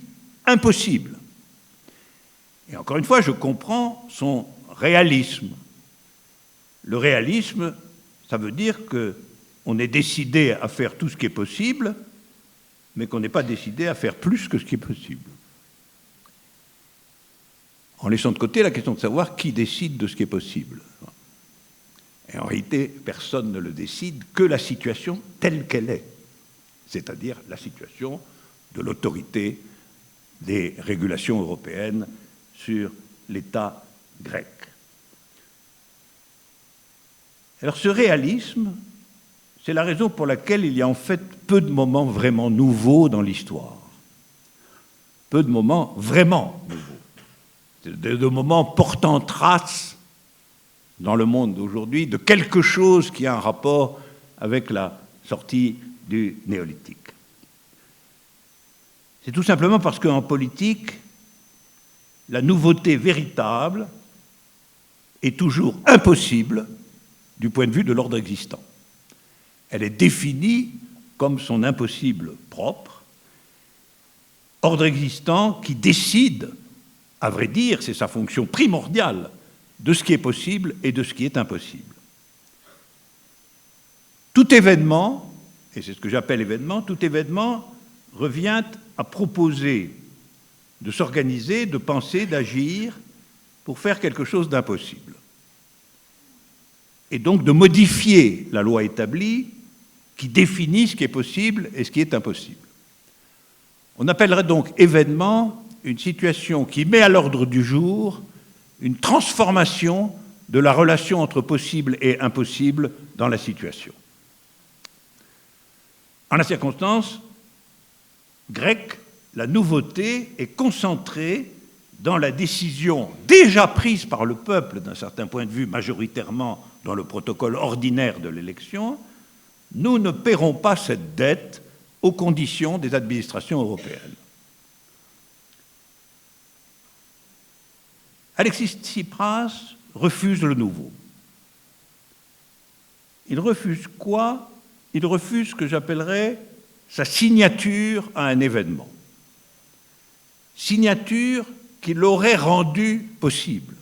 impossible. Et encore une fois, je comprends son réalisme. Le réalisme, ça veut dire qu'on est décidé à faire tout ce qui est possible, mais qu'on n'est pas décidé à faire plus que ce qui est possible. En laissant de côté la question de savoir qui décide de ce qui est possible. Et en réalité, personne ne le décide que la situation telle qu'elle est, c'est-à-dire la situation de l'autorité des régulations européennes sur l'État grec. Alors ce réalisme, c'est la raison pour laquelle il y a en fait peu de moments vraiment nouveaux dans l'histoire. Peu de moments vraiment nouveaux. De moments portant trace dans le monde d'aujourd'hui de quelque chose qui a un rapport avec la sortie du néolithique. C'est tout simplement parce qu'en politique, la nouveauté véritable est toujours impossible du point de vue de l'ordre existant. Elle est définie comme son impossible propre, ordre existant qui décide, à vrai dire, c'est sa fonction primordiale, de ce qui est possible et de ce qui est impossible. Tout événement, et c'est ce que j'appelle événement, tout événement revient à proposer de s'organiser, de penser, d'agir pour faire quelque chose d'impossible. Et donc de modifier la loi établie qui définit ce qui est possible et ce qui est impossible. On appellerait donc événement une situation qui met à l'ordre du jour une transformation de la relation entre possible et impossible dans la situation. En la circonstance grecque, la nouveauté est concentrée dans la décision déjà prise par le peuple, d'un certain point de vue majoritairement dans le protocole ordinaire de l'élection. Nous ne paierons pas cette dette aux conditions des administrations européennes. Alexis Tsipras refuse le nouveau. Il refuse quoi? Il refuse ce que j'appellerais sa signature à un événement. Signature qui l'aurait rendu possible.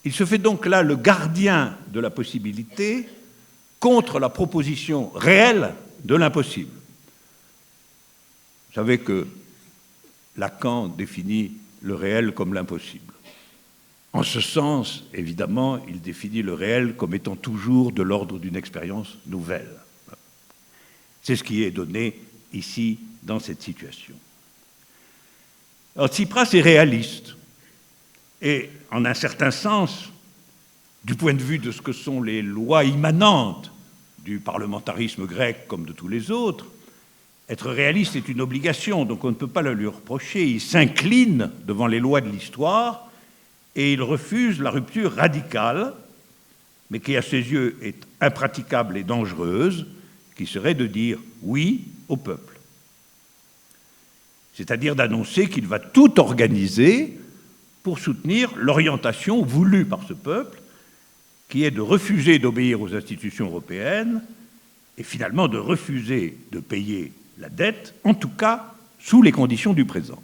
Il se fait donc là le gardien de la possibilité contre la proposition réelle de l'impossible. Vous savez que Lacan définit le réel comme l'impossible. En ce sens, évidemment, il définit le réel comme étant toujours de l'ordre d'une expérience nouvelle. C'est ce qui est donné ici dans cette situation. Alors Tsipras est réaliste et, en un certain sens, du point de vue de ce que sont les lois immanentes du parlementarisme grec comme de tous les autres, être réaliste est une obligation, donc on ne peut pas le lui reprocher. Il s'incline devant les lois de l'histoire et il refuse la rupture radicale, mais qui à ses yeux est impraticable et dangereuse, qui serait de dire oui au peuple. C'est-à-dire d'annoncer qu'il va tout organiser pour soutenir l'orientation voulue par ce peuple, qui est de refuser d'obéir aux institutions européennes et finalement de refuser de payer la dette, en tout cas sous les conditions du présent.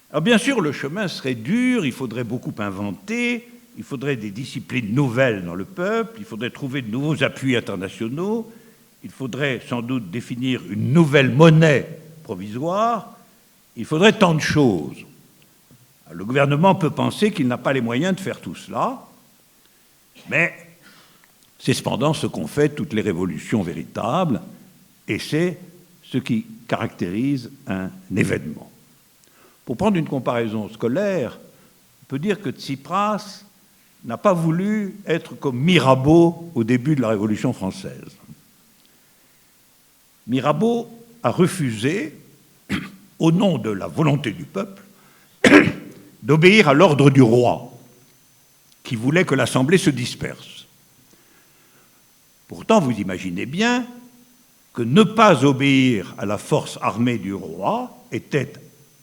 Alors bien sûr, le chemin serait dur, il faudrait beaucoup inventer, il faudrait des disciplines nouvelles dans le peuple, il faudrait trouver de nouveaux appuis internationaux, il faudrait sans doute définir une nouvelle monnaie provisoire, il faudrait tant de choses. Le gouvernement peut penser qu'il n'a pas les moyens de faire tout cela, mais c'est cependant ce qu'ont fait toutes les révolutions véritables, et c'est ce qui caractérise un événement. Pour prendre une comparaison scolaire, on peut dire que Tsipras n'a pas voulu être comme Mirabeau au début de la Révolution française. Mirabeau a refusé, au nom de la volonté du peuple, d'obéir à l'ordre du roi, qui voulait que l'Assemblée se disperse. Pourtant, vous imaginez bien que ne pas obéir à la force armée du roi était,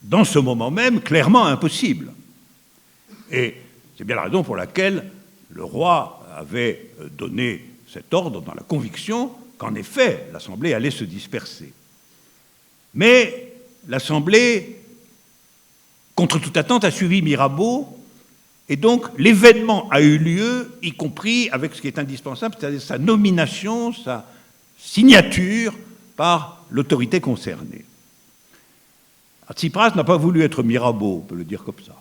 dans ce moment même, clairement impossible. Et c'est bien la raison pour laquelle le roi avait donné cet ordre dans la conviction qu'en effet, l'Assemblée allait se disperser. Mais l'Assemblée, contre toute attente, a suivi Mirabeau, et donc l'événement a eu lieu, y compris avec ce qui est indispensable, c'est-à-dire sa nomination, sa signature par l'autorité concernée. Tsipras n'a pas voulu être Mirabeau, on peut le dire comme ça.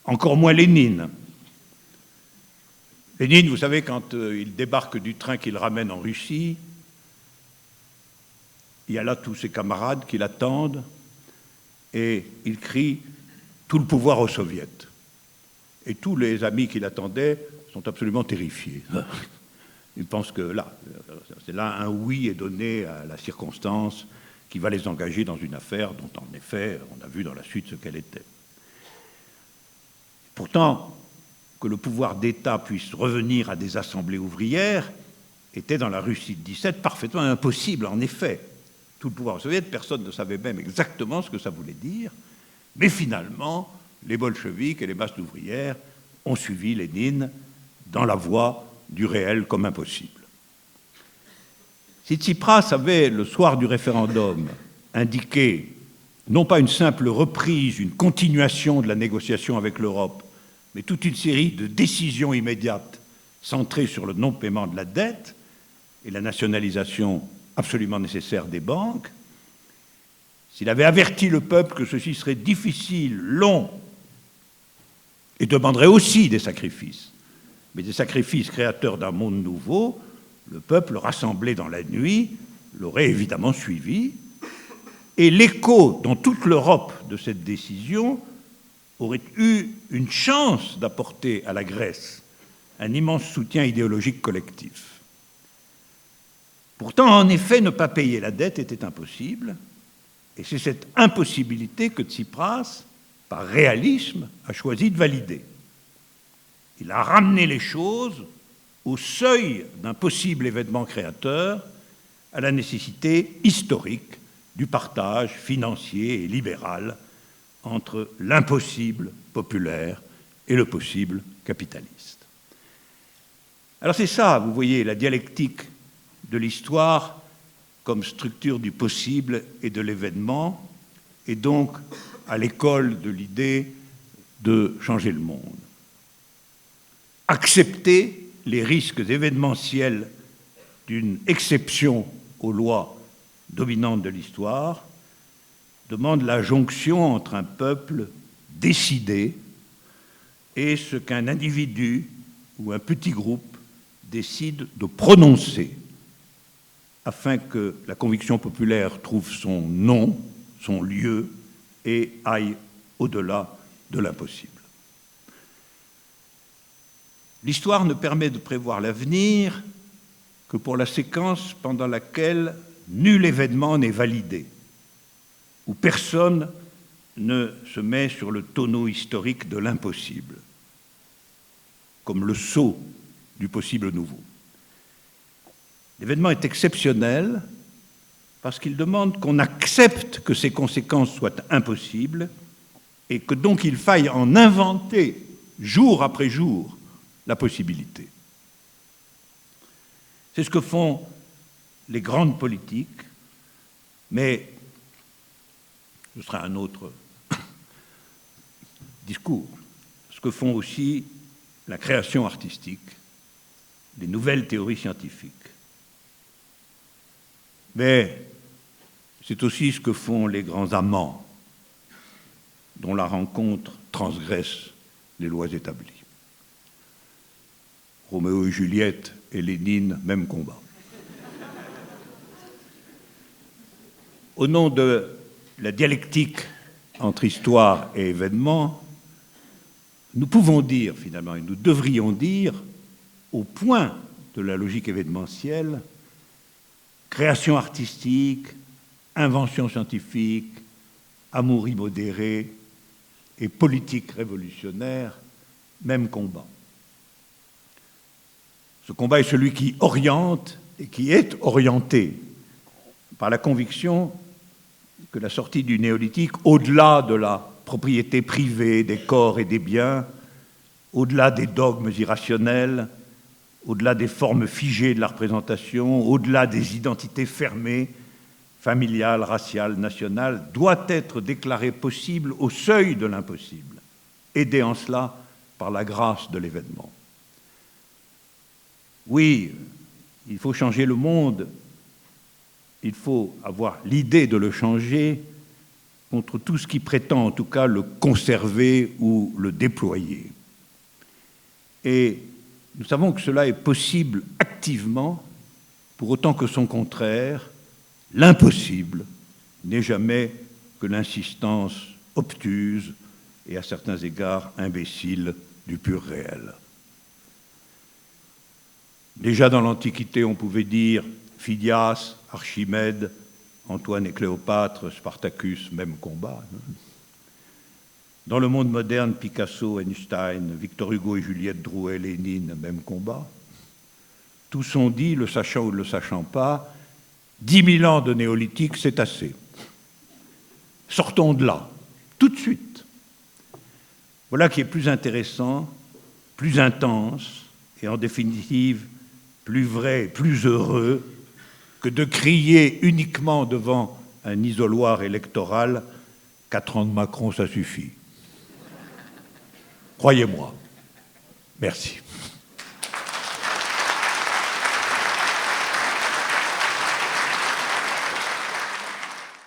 Encore moins Lénine. Lénine, vous savez, quand il débarque du train qu'il ramène en Russie, il y a là tous ses camarades qui l'attendent et il crie « tout le pouvoir aux soviets ». Et tous les amis qui l'attendaient sont absolument terrifiés. Ils pensent que là, c'est là un oui est donné à la circonstance qui va les engager dans une affaire dont, en effet, on a vu dans la suite ce qu'elle était. Pourtant, que le pouvoir d'État puisse revenir à des assemblées ouvrières était dans la Russie de 17 parfaitement impossible, en effet. Tout le pouvoir soviétique, personne ne savait même exactement ce que ça voulait dire, mais finalement, les bolcheviks et les masses ouvrières ont suivi Lénine dans la voie du réel comme impossible. Si Tsipras avait, le soir du référendum, indiqué non pas une simple reprise, une continuation de la négociation avec l'Europe, mais toute une série de décisions immédiates centrées sur le non-paiement de la dette et la nationalisation absolument nécessaire des banques, s'il avait averti le peuple que ceci serait difficile, long, et demanderait aussi des sacrifices, mais des sacrifices créateurs d'un monde nouveau, le peuple rassemblé dans la nuit l'aurait évidemment suivi, et l'écho dans toute l'Europe de cette décision aurait eu une chance d'apporter à la Grèce un immense soutien idéologique collectif. Pourtant, en effet, ne pas payer la dette était impossible, et c'est cette impossibilité que Tsipras, par réalisme, a choisi de valider. Il a ramené les choses au seuil d'un possible événement créateur, à la nécessité historique du partage financier et libéral entre l'impossible populaire et le possible capitaliste. Alors c'est ça, vous voyez, la dialectique de l'histoire comme structure du possible et de l'événement, et donc à l'école de l'idée de changer le monde. Accepter les risques événementiels d'une exception aux lois dominantes de l'histoire demande la jonction entre un peuple décidé et ce qu'un individu ou un petit groupe décide de prononcer afin que la conviction populaire trouve son nom, son lieu et aille au-delà de l'impossible. L'histoire ne permet de prévoir l'avenir que pour la séquence pendant laquelle nul événement n'est validé, où personne ne se met sur le tonneau historique de l'impossible, comme le sceau du possible nouveau. L'événement est exceptionnel parce qu'il demande qu'on accepte que ses conséquences soient impossibles et que donc il faille en inventer jour après jour la possibilité. C'est ce que font les grandes politiques, mais ce sera un autre discours. Ce que font aussi la création artistique, les nouvelles théories scientifiques. Mais c'est aussi ce que font les grands amants, dont la rencontre transgresse les lois établies. Roméo et Juliette et Lénine, même combat. Au nom de la dialectique entre histoire et événement, nous pouvons dire finalement, et nous devrions dire, au point de la logique événementielle, création artistique, invention scientifique, amour immodéré et politique révolutionnaire, même combat. Ce combat est celui qui oriente et qui est orienté par la conviction que la sortie du néolithique, au-delà de la propriété privée des corps et des biens, au-delà des dogmes irrationnels, au-delà des formes figées de la représentation, au-delà des identités fermées, familiales, raciales, nationales, doit être déclarée possible au seuil de l'impossible, aidée en cela par la grâce de l'événement. Oui, il faut changer le monde, il faut avoir l'idée de le changer contre tout ce qui prétend en tout cas le conserver ou le déployer. Et nous savons que cela est possible activement, pour autant que son contraire, l'impossible, n'est jamais que l'insistance obtuse et à certains égards imbécile du pur réel. Déjà dans l'Antiquité, on pouvait dire Phidias, Archimède, Antoine et Cléopâtre, Spartacus, même combat. Dans le monde moderne, Picasso, Einstein, Victor Hugo et Juliette Drouet, Lénine, même combat. Tous ont dit, le sachant ou ne le sachant pas, 10 000 ans de néolithique, c'est assez. Sortons de là, tout de suite. Voilà qui est plus intéressant, plus intense et en définitive plus vrai, plus heureux que de crier uniquement devant un isoloir électoral « 4 ans de Macron, ça suffit ». Croyez-moi. Merci.